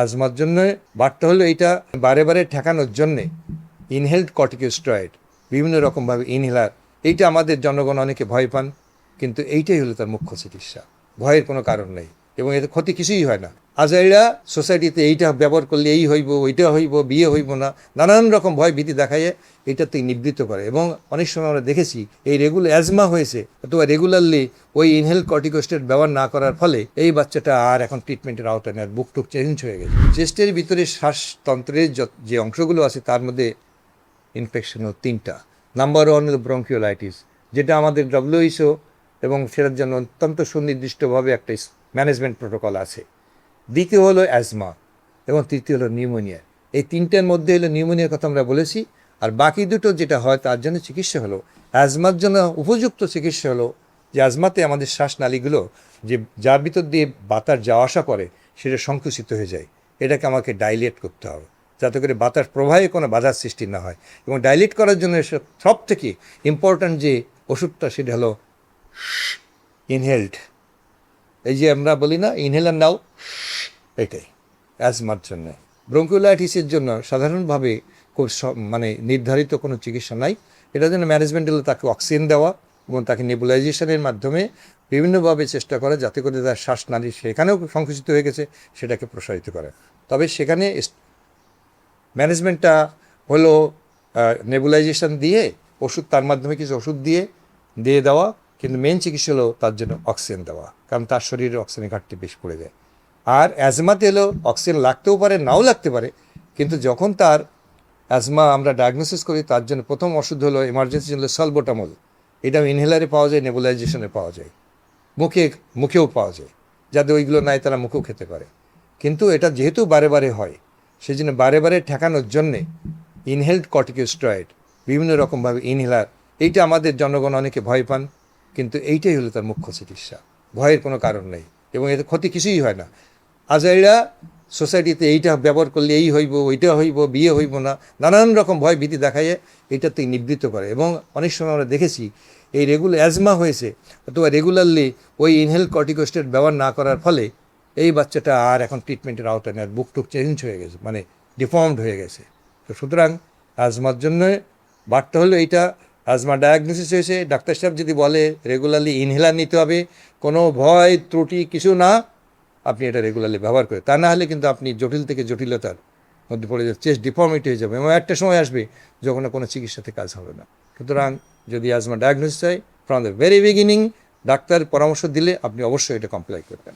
আজমার জন্য বাড়তে হলো এইটা বারে বারে ঠেকানোর জন্যে ইনহেলড কর্টিকোস্টেরয়েড বিভিন্ন রকমভাবে ইনহেলার, এইটা আমাদের জনগণ অনেকে ভয় পান, কিন্তু এইটাই হলো তার মুখ্য চিকিৎসা। ভয়ের কোনো কারণ নেই এবং এতে ক্ষতি কিছুই হয় না। আজাইরা সোসাইটিতে এইটা ব্যবহার করলে এই হইব, ওইটা হইব, বিয়ে হইব না, নানান রকম ভয় ভীতি দেখাইয়ে এইটাতে নিবৃত্ত করে। এবং অনেক সময় আমরা দেখেছি এই অ্যাজমা হয়েছে অথবা রেগুলারলি ওই ইনহেল কর্টিকোস্টেরয়েড ব্যবহার না করার ফলে এই বাচ্চাটা আর এখন ট্রিটমেন্টের আওতায় নেই, বুক টুক চেঞ্জ হয়ে গেছে। চেস্টের ভিতরে শ্বাসতন্ত্রের যে অংশগুলো আছে তার মধ্যে ইনফেকশন হলো তিনটা। নাম্বার 1 হলো ব্রঙ্কিওলাইটিস, যেটা আমাদের WHO এবং সেটার জন্য অত্যন্ত সুনির্দিষ্টভাবে একটা ম্যানেজমেন্ট প্রোটোকল আছে। দ্বিতীয় হলো অ্যাজমা এবং তৃতীয় হলো নিউমোনিয়া। এই তিনটার মধ্যে হলো নিউমোনিয়ার কথা আমরা বলেছি। আর বাকি দুটো যেটা হয় তার জন্য চিকিৎসা হলো, অ্যাজমার জন্য উপযুক্ত চিকিৎসা হলো যে অ্যাজমাতে আমাদের শ্বাসনালীগুলো যে যার ভিতর দিয়ে বাতাস যাওয়া আসা করে সেটা সংকুচিত হয়ে যায়। এটাকে আমাকে ডাইলেট করতে হবে যাতে করে বাতাস প্রবাহে কোনো বাধার সৃষ্টি না হয়। এবং ডাইলেট করার জন্য সব থেকে ইম্পর্ট্যান্ট যে ওষুধটা সেটা হলো ইনহেলড। এই যে আমরা বলি না ইনহেলার নাও, এটাই অ্যাজমার জন্য। ব্রঙ্কিওলাইটিসের জন্য সাধারণভাবে খুব নির্ধারিত কোনো চিকিৎসা নাই। এটার জন্য ম্যানেজমেন্ট হলো তাকে অক্সিজেন দেওয়া এবং তাকে নেবুলাইজেশনের মাধ্যমে বিভিন্নভাবে চেষ্টা করে যাতে করে তার শ্বাসনালী সেখানেও সংকুচিত হয়ে গেছে সেটাকে প্রসারিত করে। তবে সেখানে ম্যানেজমেন্টটা হলো নেবুলাইজেশন দিয়ে ওষুধ, তার মাধ্যমে কিছু ওষুধ দিয়ে দেওয়া, কিন্তু মেন চিকিৎসা হলো তার জন্য অক্সিজেন দেওয়া, কারণ তার শরীরে অক্সিজেনের ঘাটতি বেশি পড়ে যায়। আর অ্যাজমাতে হলো অক্সিজেন লাগতেও পারে, নাও লাগতে পারে, কিন্তু যখন তার অ্যাজমা আমরা ডায়াগনোসিস করি তার জন্য প্রথম ওষুধ হলো এমার্জেন্সি হলো সালবোটামল। এটাও ইনহেলারে পাওয়া যায়, নেবুলাইজেশনে পাওয়া যায়, মুখেও পাওয়া যায়। যাদের ওইগুলো নাই তারা মুখেও খেতে পারে। কিন্তু এটা যেহেতু বারে বারে হয় সেই জন্য বারে বারে ঠেকানোর জন্যে ইনহেলড কর্টিকোস্টেরয়েড বিভিন্ন রকমভাবে ইনহেলার, এইটা আমাদের জনগণ অনেকে ভয় পান, কিন্তু এইটাই হলো তার মুখ্য চিকিৎসা। ভয়ের কোনো কারণ নেই এবং এতে ক্ষতি কিছুই হয় না। আজাইরা সোসাইটিতে এইটা ব্যবহার করলে এই হইব, ওইটা হইব, বিয়ে হইব না, নানান রকম ভয় ভীতি দেখাইয়ে এইটাতে নিবৃত্ত করে। এবং অনেক সময় আমরা দেখেছি এই অ্যাজমা হয়েছে অথবা রেগুলারলি ওই ইনহেল কর্টিকোস্টেরয়েড ব্যবহার না করার ফলে এই বাচ্চাটা আর এখন ট্রিটমেন্টের আওতায় নেই, বুক টুক চেঞ্জ হয়ে গেছে, ডিফর্মড হয়ে গেছে। তো সুতরাং আজমার জন্য বাড়তে হলো এইটা আজমা ডায়াগনোসিস হয়েছে, ডাক্তার সাহেব যদি বলে রেগুলারলি ইনহেলার নিতে হবে, কোনো ভয় ত্রুটি কিছু না, আপনি এটা রেগুলারলি ব্যবহার করে, তা না হলে কিন্তু আপনি জটিল থেকে জটিলতার মধ্যে পড়ে যাবে, চেস্ট ডিফর্মিটি হয়ে যাবে এবং একটা সময় আসবে যখন কোনো চিকিৎসাতে কাজ হবে না। সুতরাং যদি আজমা ডায়াগনোসিস হয় from the very beginning doctor পরামর্শ দিলে আপনি অবশ্যই এটা কমপ্লাই করবেন।